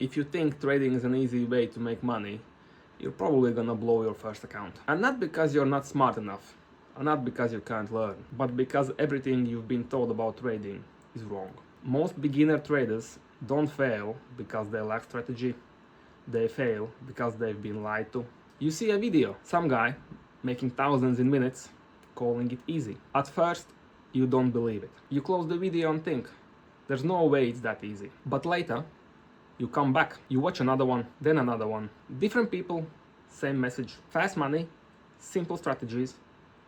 If you think trading is an easy way to make money, you're probably gonna blow your first account. And not because you're not smart enough, and not because you can't learn, but because everything you've been told about trading is wrong. Most beginner traders don't fail because they lack strategy. They fail because they've been lied to. You see a video, some guy making thousands in minutes, calling it easy. At first, you don't believe it. You close the video and think, there's no way it's that easy. But later, you come back, you watch another one, then another one. Different people, same message. Fast money, simple strategies,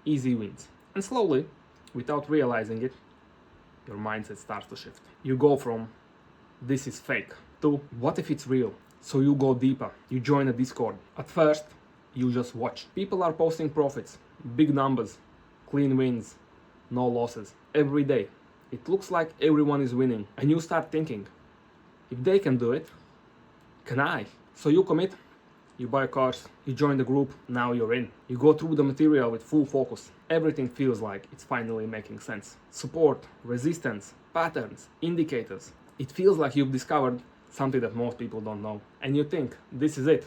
easy wins. And slowly, without realizing it, your mindset starts to shift. You go from, this is fake, to, what if it's real? So you go deeper, you join a Discord. At first, you just watch. People are posting profits, big numbers, clean wins, no losses. Every day, it looks like everyone is winning. And you start thinking, if they can do it, can I? So you commit, you buy a course, you join the group, now you're in. You go through the material with full focus. Everything feels like it's finally making sense. Support, resistance, patterns, indicators. It feels like you've discovered something that most people don't know. And you think, this is it.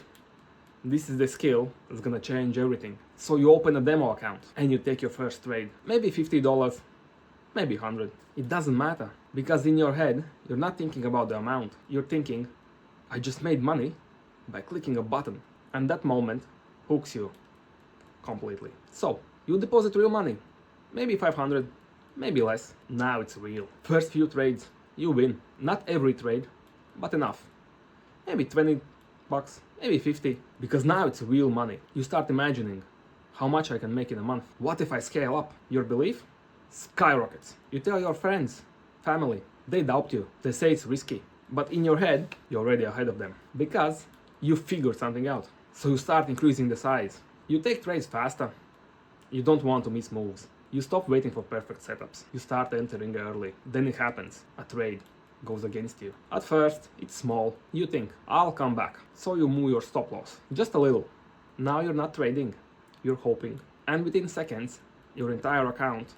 This is the skill that's gonna change everything. So you open a demo account and you take your first trade. Maybe $50, maybe 100. It doesn't matter. Because in your head, you're not thinking about the amount. You're thinking, I just made money by clicking a button. And that moment hooks you completely. So you deposit real money. Maybe 500, maybe less. Now it's real. First few trades, you win. Not every trade, but enough. Maybe 20 bucks, maybe 50, because now it's real money. You start imagining how much I can make in a month. What if I scale up? Your belief skyrockets. You tell your friends, family, they doubt you. They say it's risky. But in your head, you're already ahead of them because you figured something out. So you start increasing the size. You take trades faster. You don't want to miss moves. You stop waiting for perfect setups. You start entering early. Then it happens. A trade goes against you. At first, it's small. You think, I'll come back. So you move your stop loss. Just a little. Now you're not trading. You're hoping. And within seconds, your entire account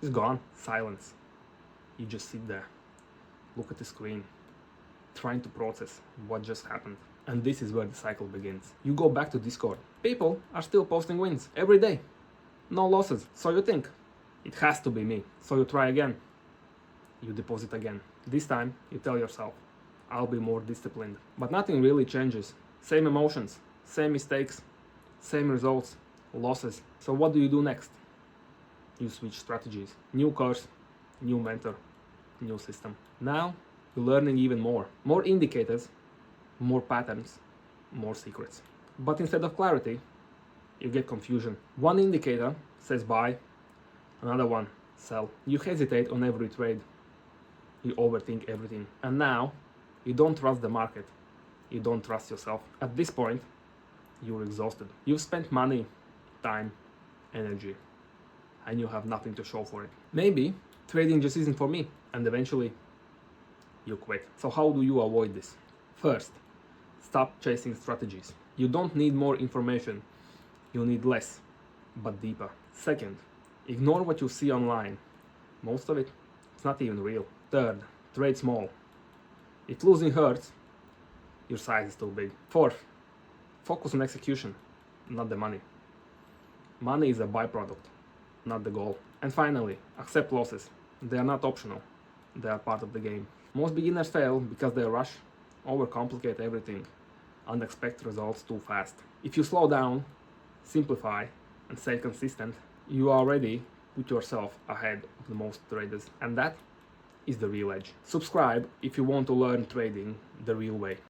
is gone. Silence. You just sit there. Look at the screen. Trying to process what just happened. And this is where the cycle begins. You go back to Discord. People are still posting wins every day. No losses. So you think, it has to be me. So you try again. You deposit again. This time, you tell yourself, I'll be more disciplined. But nothing really changes. Same emotions, same mistakes, same results, losses. So what do you do next? You switch strategies. New course, new mentor, new system. Now, you're learning even more. More indicators, more patterns, more secrets. But instead of clarity, you get confusion. One indicator says buy, another one sell. You hesitate on every trade. You overthink everything. And now, you don't trust the market. You don't trust yourself. At this point, you're exhausted. You've spent money, time, energy, and you have nothing to show for it. Maybe trading just isn't for me, and eventually, you quit. So how do you avoid this? First, stop chasing strategies. You don't need more information. You need less, but deeper. Second, ignore what you see online. Most of it, it's not even real. Third, trade small. If losing hurts, your size is too big. Fourth, focus on execution, not the money. Money is a byproduct, not the goal. And finally, accept losses. They are not optional. They are part of the game. Most beginners fail because they rush, overcomplicate everything, and expect results too fast. If you slow down, simplify, and stay consistent, you already put yourself ahead of the most traders. And that is the real edge. Subscribe if you want to learn trading the real way.